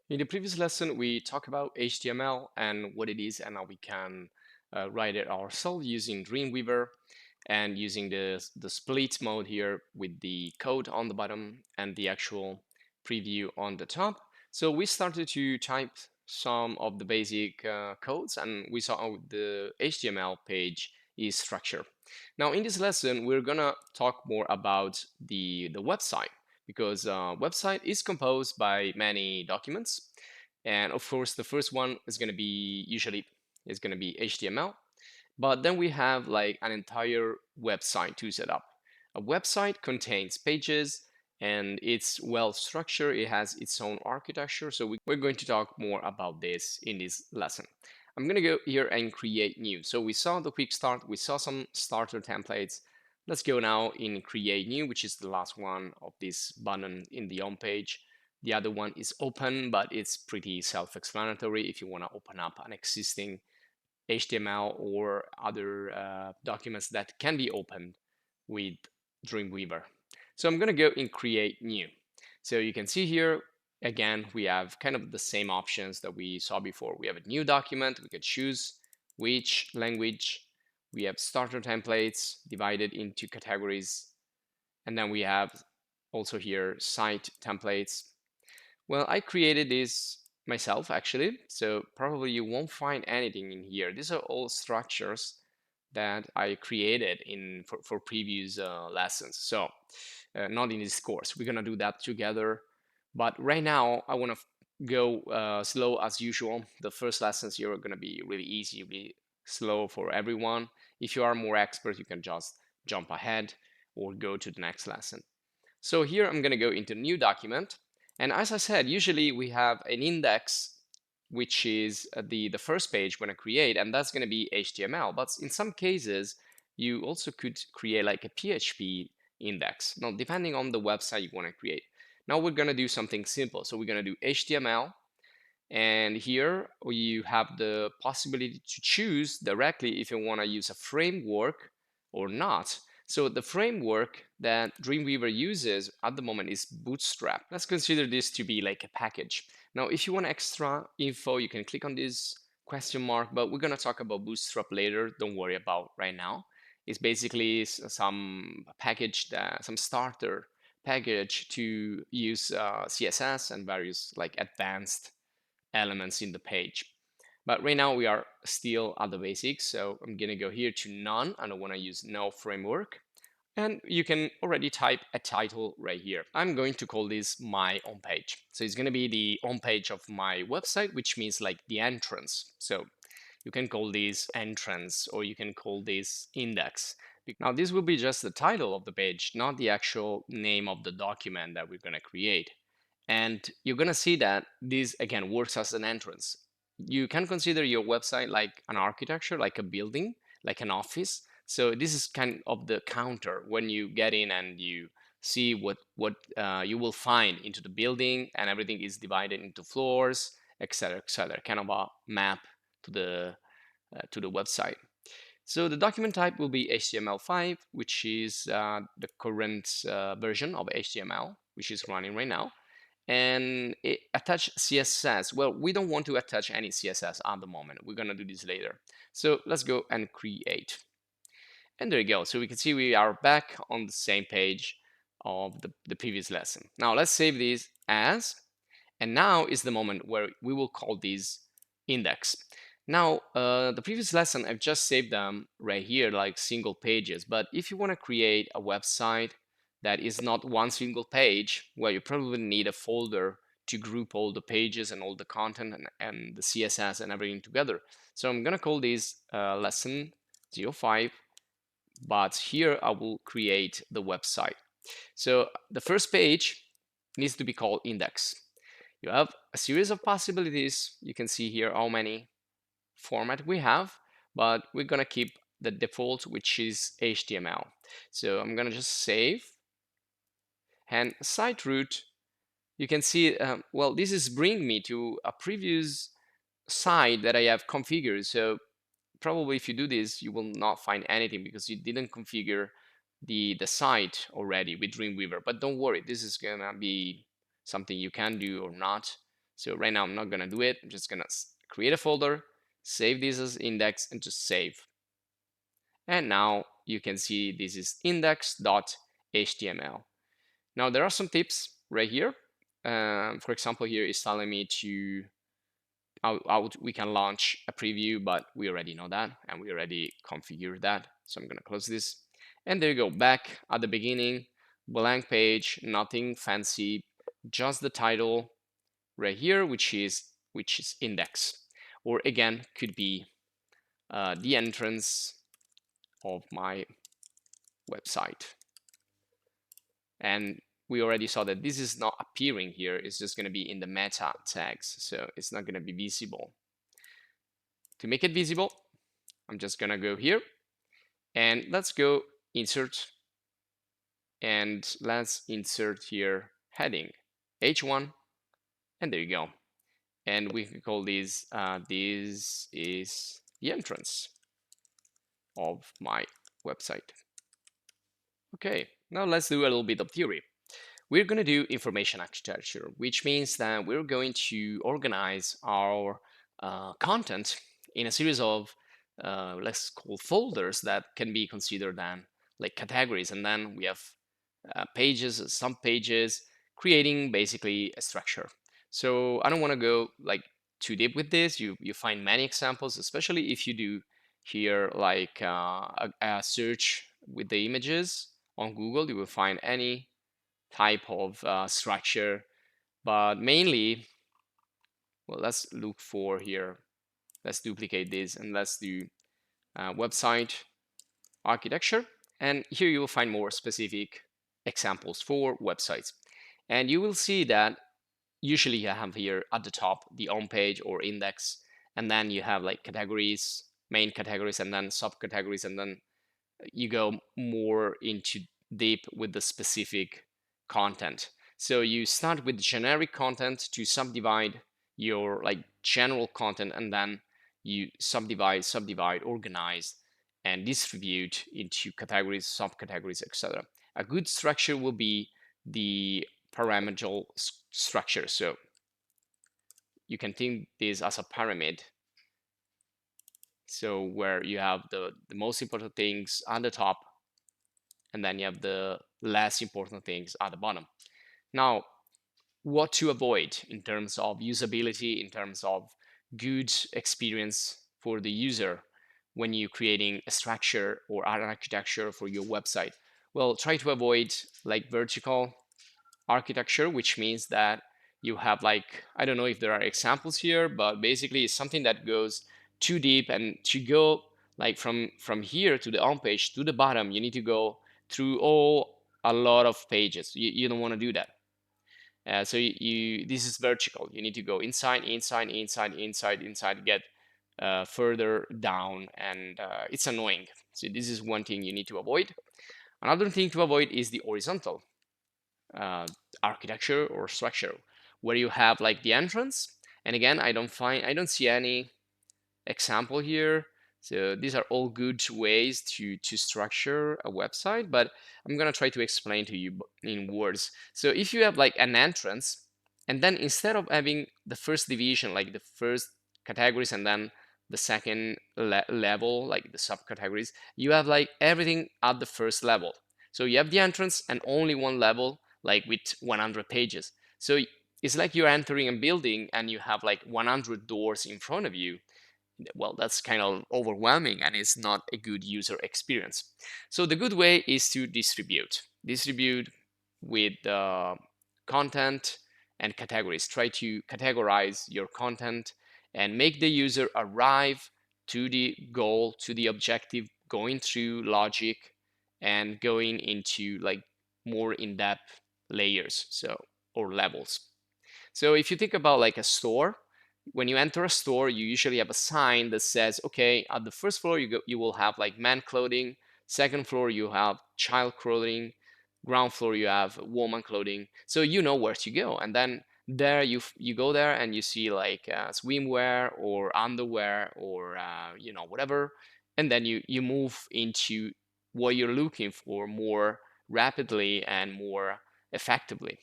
In the previous lesson, we talked about HTML and what it is and how we can write it ourselves using Dreamweaver and using the split mode here with the code on the bottom and the actual preview on the top. So we started to type some of the basic codes and we saw how the HTML page is structured. Now in this lesson, we're gonna talk more about the website because website is composed by many documents, and of course the first one is going to be usually is going to be HTML, but then we have like an entire website to set up. A website contains pages and it's well structured, it has its own architecture, so we're going to talk more about this in this lesson. I'm going to go here and create new. So we saw the quick start, we saw some starter templates. Let's go now in create new, which is the last one of this button in the home page. The other one is open, but it's pretty self-explanatory if you want to open up an existing HTML or other documents that can be opened with Dreamweaver. So I'm going to go in create new. So you can see here, again, we have kind of the same options that we saw before. We have a new document, we can choose which language. We have starter templates divided into categories. And then we have also here site templates. Well, I created this myself actually, so probably you won't find anything in here. These are all structures that I created for previous lessons. So not in this course. We're gonna do that together. But right now I want to go slow as usual. The first lessons here are gonna be really easy, really slow for everyone. If you are more expert, you can just jump ahead or go to the next lesson. So here I'm going to go into new document. And as I said, usually we have an index, which is the first page when I create, and that's going to be HTML. But in some cases, you also could create like a PHP index. Now, depending on the website you want to create. Now we're going to do something simple. So we're going to do HTML. And here you have the possibility to choose directly if you want to use a framework or not. So the framework that Dreamweaver uses at the moment is Bootstrap. Let's consider this to be like a package. Now, if you want extra info, you can click on this question mark, but we're going to talk about Bootstrap later. Don't worry about right now. It's basically some package, some starter package to use CSS and various like advanced elements in the page. But right now we are still at the basics, so I'm gonna go here to none. I don't want to use no framework. And you can already type a title right here. I'm going to call this my home page. So it's going to be the home page of my website, which means like the entrance. So you can call this entrance or you can call this index. Now this will be just the title of the page, not the actual name of the document that we're going to create. And you're going to see that this again works as an entrance. You can consider your website like an architecture, like a building, like an office. So this is kind of the counter when you get in and you see what you will find into the building, and everything is divided into floors, etc., etc. Kind of a map to the website. So the document type will be HTML5, which is the current version of HTML, which is running right now. And attach CSS. Well, we don't want to attach any CSS at the moment. We're gonna do this later. So let's go and create. And there you go. So we can see we are back on the same page of the previous lesson. Now let's save this as, and now is the moment where we will call this index. Now, the previous lesson, I've just saved them right here, like single pages. But if you want to create a website that is not one single page, well, you probably need a folder to group all the pages and all the content and the CSS and everything together. So I'm going to call this lesson 05, but here I will create the website. So the first page needs to be called index. You have a series of possibilities. You can see here how many format we have, but we're gonna keep the default, which is HTML. So I'm gonna just save, and site root, you can see, well, this is bringing me to a previous site that I have configured. So probably if you do this, you will not find anything because you didn't configure the site already with Dreamweaver. But don't worry, this is gonna be something you can do or not. So right now I'm not gonna do it. I'm just gonna create a folder, save this as index, and just save. And now you can see this is index.html. Now there are some tips right here. For example, here is telling me to we can launch a preview, but we already know that and we already configured that. So I'm gonna close this. And there you go, back at the beginning, blank page, nothing fancy, just the title right here, which is index, or again could be the entrance of my website. And we already saw that this is not appearing here. It's just going to be in the meta tags, so it's not going to be visible. To make it visible, I'm just going to go here and let's go insert, and let's insert here heading H1, and there you go. And we can call this this is the entrance of my website. Okay, now let's do a little bit of theory. We're going to do information architecture, which means that we're going to organize our content in a series of let's call folders that can be considered then like categories, and then we have pages, sub-pages, creating basically a structure. So I don't want to go like too deep with this. You find many examples, especially if you do here like a search with the images on Google. You will find any type of structure, but mainly, well, let's look for here. Let's duplicate this and let's do website architecture. And here you will find more specific examples for websites. And you will see that usually you have here at the top the home page or index, and then you have like categories, main categories, and then subcategories, and then you go more into deep with the specific content. So you start with generic content to subdivide your like general content, and then you subdivide, organize, and distribute into categories, subcategories, etc. A good structure will be the pyramidal structure. So you can think this as a pyramid. So where you have the most important things at the top, and then you have the less important things at the bottom. Now, what to avoid in terms of usability, in terms of good experience for the user when you're creating a structure or an architecture for your website? Well, try to avoid like vertical architecture, which means that you have like, I don't know if there are examples here, but basically it's something that goes too deep, and to go like from here to the home page to the bottom, you need to go through a lot of pages. You don't want to do that. So this is vertical. You need to go inside, get further down, and it's annoying. So this is one thing you need to avoid. Another thing to avoid is the horizontal architecture or structure, where you have like the entrance. And again, I don't see any example here. So these are all good ways to structure a website, but I'm gonna try to explain to you in words. So if you have like an entrance, and then instead of having the first division, like the first categories, and then the second level, like the subcategories, you have like everything at the first level. So you have the entrance and only one level, like with 100 pages. So it's like you're entering a building and you have like 100 doors in front of you. Well, that's kind of overwhelming and it's not a good user experience. So the good way is to distribute with content and categories. Try to categorize your content and make the user arrive to the goal, to the objective, going through logic and going into like more in-depth layers, so, or levels. So if you think about like a store, when you enter a store, you usually have a sign that says, okay, at the first floor you will have like man clothing, second floor you have child clothing, ground floor you have woman clothing. So you know where to go, and then there you go there and you see like swimwear or underwear or whatever, and then you move into what you're looking for more rapidly and more effectively.